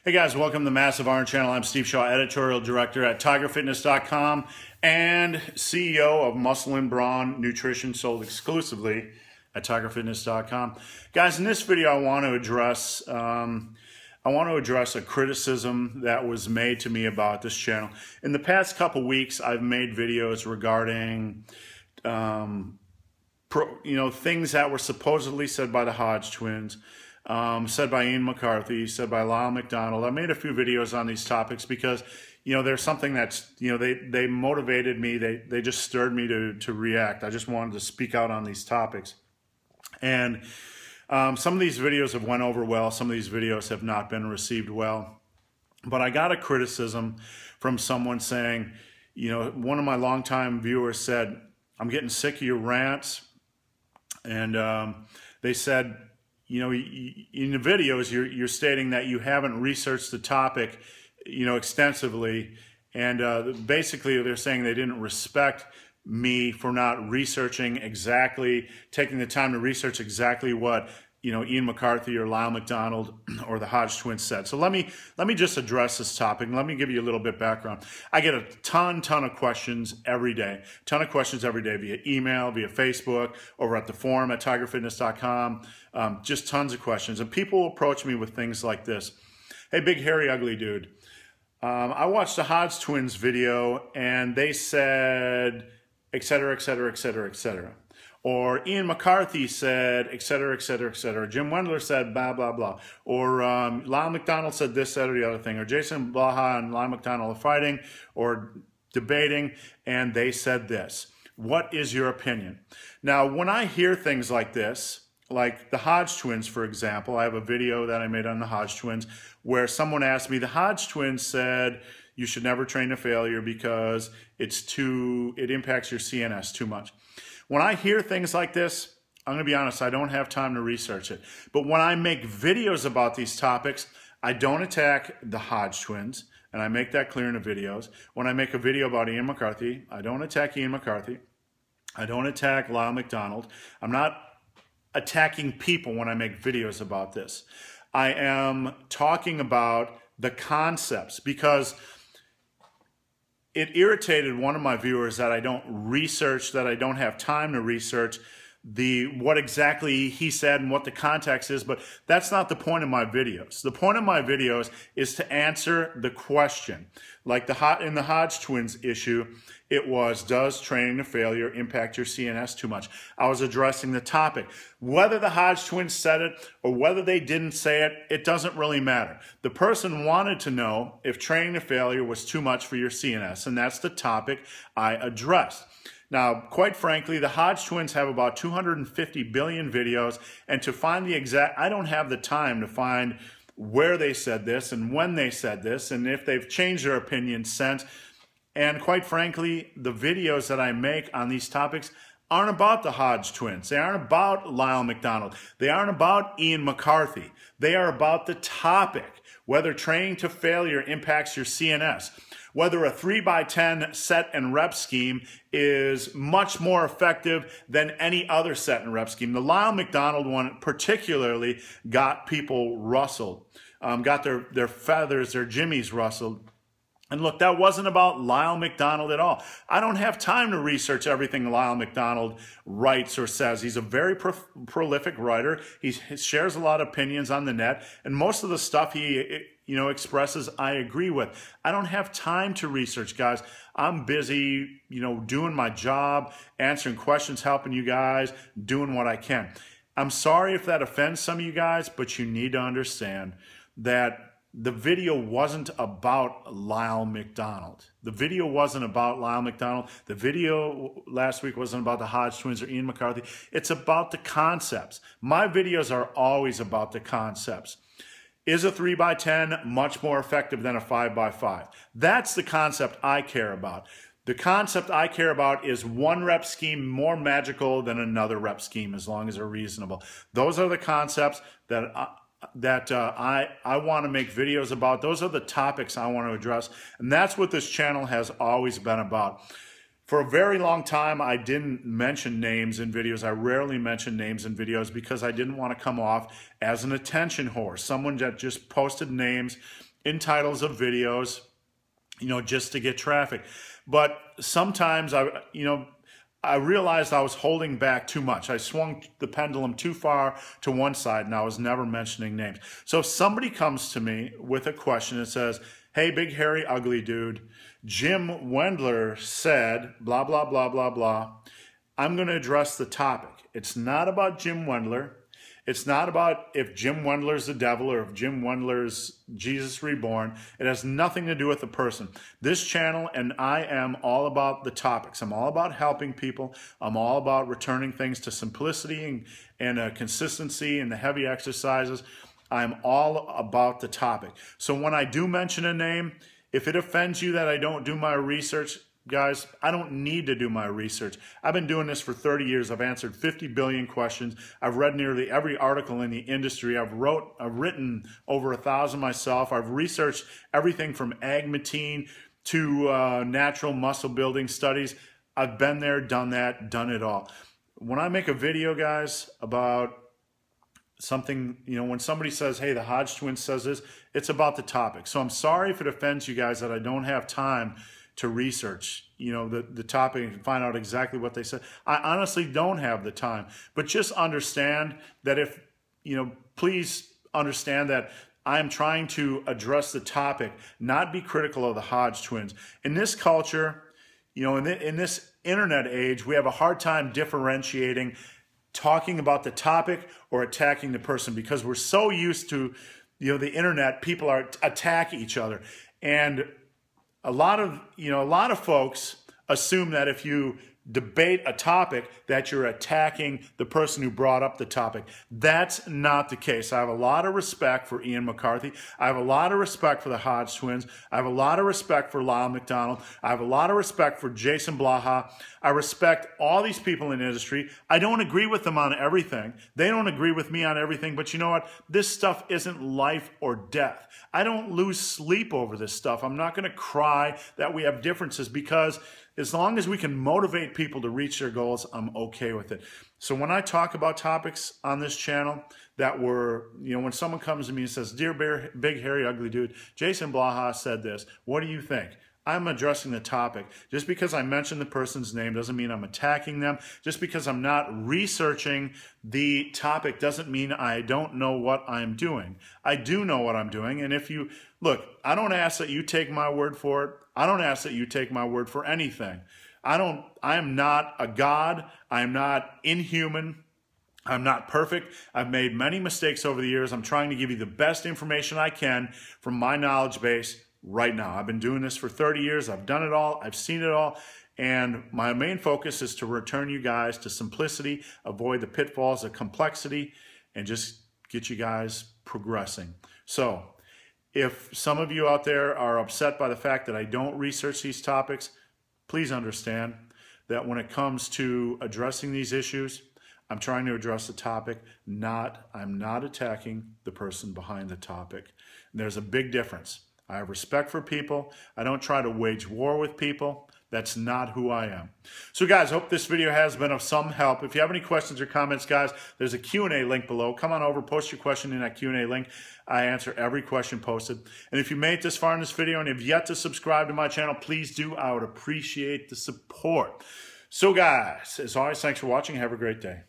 Hey guys, welcome to the Massive Iron Channel. I'm Steve Shaw, Editorial Director at TigerFitness.com and CEO of Muscle and Brawn Nutrition, sold exclusively at TigerFitness.com. Guys, in this video I want to address a criticism that was made to me about this channel. In the past couple weeks, I've made videos regarding things that were supposedly said by the Hodge twins, said by Ian McCarthy, said by Lyle McDonald. I made a few videos on these topics because, there's something that's, they motivated me. They just stirred me to react. I just wanted to speak out on these topics. And some of these videos have went over well. Some of these videos have not been received well. But I got a criticism from someone saying, one of my longtime viewers said, "I'm getting sick of your rants." And they said, in the videos, you're stating that you haven't researched the topic, extensively. And basically, they're saying they didn't respect me for not researching exactly, taking the time to research exactly what, Ian McCarthy or Lyle McDonald or the Hodge twins said. So let me just address this topic. Let me give you a little bit background. I get a ton of questions every day. Via email, via Facebook, over at the forum at TigerFitness.com. Just tons of questions. And people approach me with things like this. "Hey, big, hairy, ugly dude. I watched the Hodge twins video and they said, et cetera, et cetera, et cetera, et cetera. Or Ian McCarthy said, et cetera, et cetera, et cetera. Jim Wendler said, blah, blah, blah. Or Lyle McDonald said this, that, or the other thing. Or Jason Blaha and Lyle McDonald are fighting or debating, and they said this. What is your opinion?" Now, when I hear things like this, like the Hodge twins, for example, I have a video that I made on the Hodge twins where someone asked me, the Hodge twins said you should never train to failure because it impacts your CNS too much. When I hear things like this, I'm going to be honest, I don't have time to research it. But when I make videos about these topics, I don't attack the Hodge twins, and I make that clear in the videos. When I make a video about Ian McCarthy, I don't attack Ian McCarthy. I don't attack Lyle McDonald. I'm not attacking people when I make videos about this. I am talking about the concepts because it irritated one of my viewers that I don't research, that I don't have time to research what exactly he said and what the context is, but that's not the point of my videos. The point of my videos is to answer the question. Like in the Hodge twins issue, it was, does training to failure impact your CNS too much? I was addressing the topic. Whether the Hodge twins said it or whether they didn't say it, it doesn't really matter. The person wanted to know if training to failure was too much for your CNS, and that's the topic I addressed. Now, quite frankly, the Hodge twins have about 250 billion videos, and to find the exact, I don't have the time to find where they said this and when they said this and if they've changed their opinion since. And quite frankly, the videos that I make on these topics aren't about the Hodge twins. They aren't about Lyle McDonald. They aren't about Ian McCarthy. They are about the topic, whether training to failure impacts your CNS, whether a 3x10 set and rep scheme is much more effective than any other set and rep scheme. The Lyle McDonald one particularly got people rustled, got their feathers, their jimmies rustled. And look, that wasn't about Lyle McDonald at all. I don't have time to research everything Lyle McDonald writes or says. He's a very prolific writer. He shares a lot of opinions on the net, and most of the stuff he expresses, I agree with. I don't have time to research, guys. I'm busy, doing my job, answering questions, helping you guys, doing what I can. I'm sorry if that offends some of you guys, but you need to understand that the video wasn't about Lyle McDonald. The video wasn't about Lyle McDonald. The video last week wasn't about the Hodge twins or Ian McCarthy. It's about the concepts. My videos are always about the concepts. Is a 3x10 much more effective than a 5x5? That's the concept I care about. The concept I care about is one rep scheme more magical than another rep scheme as long as they're reasonable. Those are the concepts that I want to make videos about. Those are the topics I want to address, and that's what this channel has always been about. For a very long time, I didn't mention names in videos. I rarely mention names in videos because I didn't want to come off as an attention whore, someone that just posted names in titles of videos, just to get traffic. But sometimes I realized I was holding back too much. I swung the pendulum too far to one side, and I was never mentioning names. So if somebody comes to me with a question that says, hey, big, hairy, ugly dude, Jim Wendler said, blah, blah, blah, blah, blah, I'm going to address the topic. It's not about Jim Wendler. It's not about if Jim Wendler's the devil or if Jim Wendler's Jesus Reborn. It has nothing to do with the person. This channel and I am all about the topics. I'm all about helping people. I'm all about returning things to simplicity and consistency and the heavy exercises. I'm all about the topic. So when I do mention a name, if it offends you that I don't do my research, guys, I don't need to do my research. I've been doing this for 30 years. I've answered 50 billion questions. I've read nearly every article in the industry. I've written over 1,000 myself. I've researched everything from agmatine to natural muscle building studies. I've been there, done that, done it all. When I make a video, guys, about something, when somebody says, hey, the Hodge twins says this, it's about the topic. So I'm sorry if it offends you guys that I don't have time to research, the topic and find out exactly what they said. I honestly don't have the time, but just understand that please understand that I'm trying to address the topic, not be critical of the Hodge twins. In this culture, in this internet age, we have a hard time differentiating talking about the topic or attacking the person because we're so used to, the internet, people are attack each other. And a lot of folks assume that if you debate a topic that you're attacking the person who brought up the topic. That's not the case. I have a lot of respect for Ian McCarthy. I have a lot of respect for the Hodge twins. I have a lot of respect for Lyle McDonald. I have a lot of respect for Jason Blaha. I respect all these people in the industry. I don't agree with them on everything. They don't agree with me on everything, but you know what? This stuff isn't life or death. I don't lose sleep over this stuff. I'm not going to cry that we have differences because as long as we can motivate people to reach their goals, I'm okay with it. So when I talk about topics on this channel that were, when someone comes to me and says, dear big, hairy, ugly dude, Jason Blaha said this, what do you think? I'm addressing the topic. Just because I mention the person's name doesn't mean I'm attacking them. Just because I'm not researching the topic doesn't mean I don't know what I'm doing. I do know what I'm doing. And if you, look, I don't ask that you take my word for it. I don't ask that you take my word for anything. I am not a God. I am not inhuman. I'm not perfect. I've made many mistakes over the years. I'm trying to give you the best information I can from my knowledge base right now. I've been doing this for 30 years. I've done it all. I've seen it all. And my main focus is to return you guys to simplicity, avoid the pitfalls of complexity, and just get you guys progressing. So if some of you out there are upset by the fact that I don't research these topics, please understand that when it comes to addressing these issues, I'm trying to address the topic, I'm not attacking the person behind the topic. And there's a big difference. I have respect for people. I don't try to wage war with people. That's not who I am. So guys, hope this video has been of some help. If you have any questions or comments, guys, there's a Q&A link below. Come on over, post your question in that Q&A link. I answer every question posted. And if you made it this far in this video and have yet to subscribe to my channel, please do. I would appreciate the support. So guys, as always, thanks for watching. Have a great day.